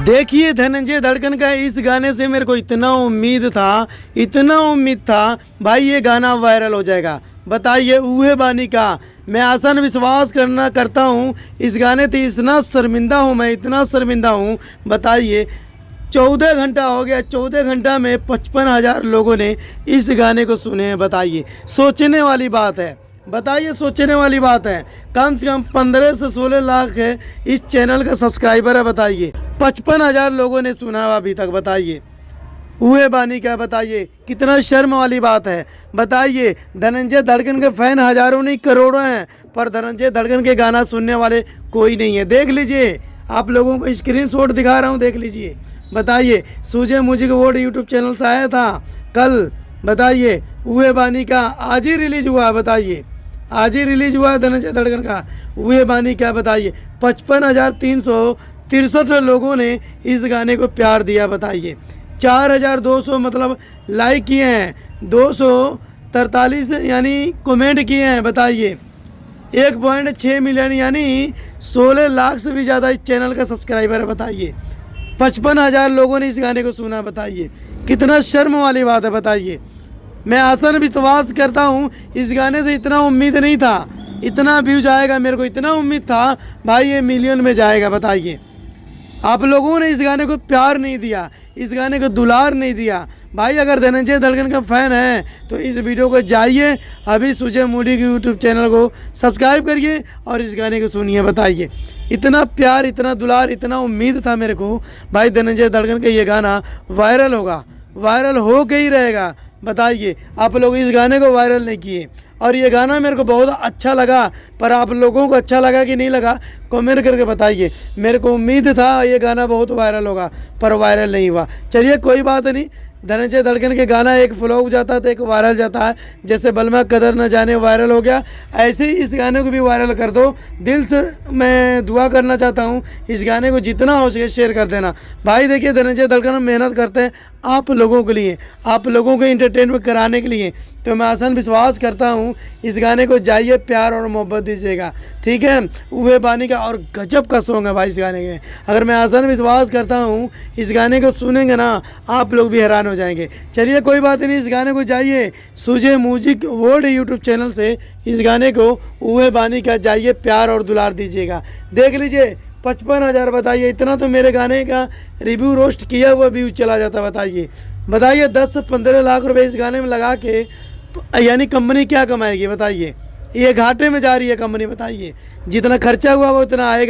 देखिए धनंजय धड़कन का इस गाने से मेरे को इतना उम्मीद था भाई ये गाना वायरल हो जाएगा। बताइए उहे बानी का मैं आसान विश्वास करता हूँ इस गाने से इतना शर्मिंदा हूँ। बताइए 14 घंटा हो गया, 14 घंटा में 55,000 लोगों ने इस गाने को सुने हैं। बताइए सोचने वाली बात है, कम से कम 15 से 16 लाख है इस चैनल का सब्सक्राइबर है। बताइए 55,000 लोगों ने सुना है अभी तक। बताइए हुए बानी क्या, बताइए कितना शर्म वाली बात है। बताइए धनंजय धड़कन के फैन हज़ारों नहीं करोड़ों हैं, पर धनंजय धड़कन के गाना सुनने वाले कोई नहीं है। देख लीजिए, आप लोगों को स्क्रीनशॉट दिखा रहा हूँ, देख लीजिए। बताइए सूझे मुझे को वर्ड यूट्यूब चैनल से आया था कल। बताइए हुए बानी का आज ही रिलीज हुआ है। बताइए आज ही रिलीज हुआ है धनंजय धड़कन का हुए बानी क्या। बताइए 55,363 लोगों ने इस गाने को प्यार दिया। बताइए 4,200 मतलब लाइक किए हैं, 243 यानी कमेंट किए हैं। बताइए 1.6 मिलियन यानी 16 लाख से भी ज़्यादा इस चैनल का सब्सक्राइबर है। बताइए 55,000 लोगों ने इस गाने को सुना। बताइए कितना शर्म वाली बात है। बताइए मैं आसान विश्वास करता हूँ इस गाने से इतना उम्मीद नहीं था, इतना व्यूज आएगा। मेरे को इतना उम्मीद था भाई ये मिलियन में जाएगा। बताइए आप लोगों ने इस गाने को प्यार नहीं दिया, इस गाने को दुलार नहीं दिया। भाई अगर धनंजय धड़कन का फ़ैन है तो इस वीडियो को जाइए अभी सूझे मूडी के यूट्यूब चैनल को सब्सक्राइब करिए और इस गाने को सुनिए। बताइए इतना प्यार, इतना दुलार, इतना उम्मीद था मेरे को भाई धनंजय धड़कन का ये गाना वायरल होगा, वायरल हो के ही रहेगा। बताइए आप लोग इस गाने को वायरल नहीं किए और ये गाना मेरे को बहुत अच्छा लगा, पर आप लोगों को अच्छा लगा कि नहीं लगा कमेंट करके बताइए। मेरे को उम्मीद था ये गाना बहुत वायरल होगा, पर वायरल नहीं हुआ। चलिए कोई बात नहीं, धनंजय धड़कन के गाना एक फ्लॉप जाता है तो एक वायरल जाता है। जैसे बलमा कदर न जाने वायरल हो गया, ऐसे ही इस गाने को भी वायरल कर दो। दिल से मैं दुआ करना चाहता हूँ इस गाने को जितना हो सके शेयर कर देना। भाई देखिए धनंजय धड़कन मेहनत करते हैं आप लोगों के लिए, आप लोगों को एंटरटेनमेंट कराने के लिए, तो मैं आसान विश्वास करता हूँ इस गाने को जाइए प्यार और मोहब्बत दीजिएगा। ठीक है उहे बानी का और गजब का सॉन्ग है भाई इस गाने के। अगर मैं आसान विश्वास करता हूँ इस गाने को सुनेंगे ना आप लोग भी हैरान हो जाएंगे। चलिए कोई बात नहीं, इस गाने को जाइए सूझे म्यूजिक वर्ल्ड यूट्यूब चैनल से इस गाने को उहे बानी का जाइए प्यार और दुलार दीजिएगा। देख लीजिए 55,000। बताइए इतना तो मेरे गाने का रिव्यू रोस्ट किया हुआ व्यूज चला जाता। बताइए 10 से 15 लाख रुपए इस गाने में लगा के यानी कंपनी क्या कमाएगी। बताइए ये घाटे में जा रही है कंपनी। बताइए जितना खर्चा हुआ वो उतना आएगा।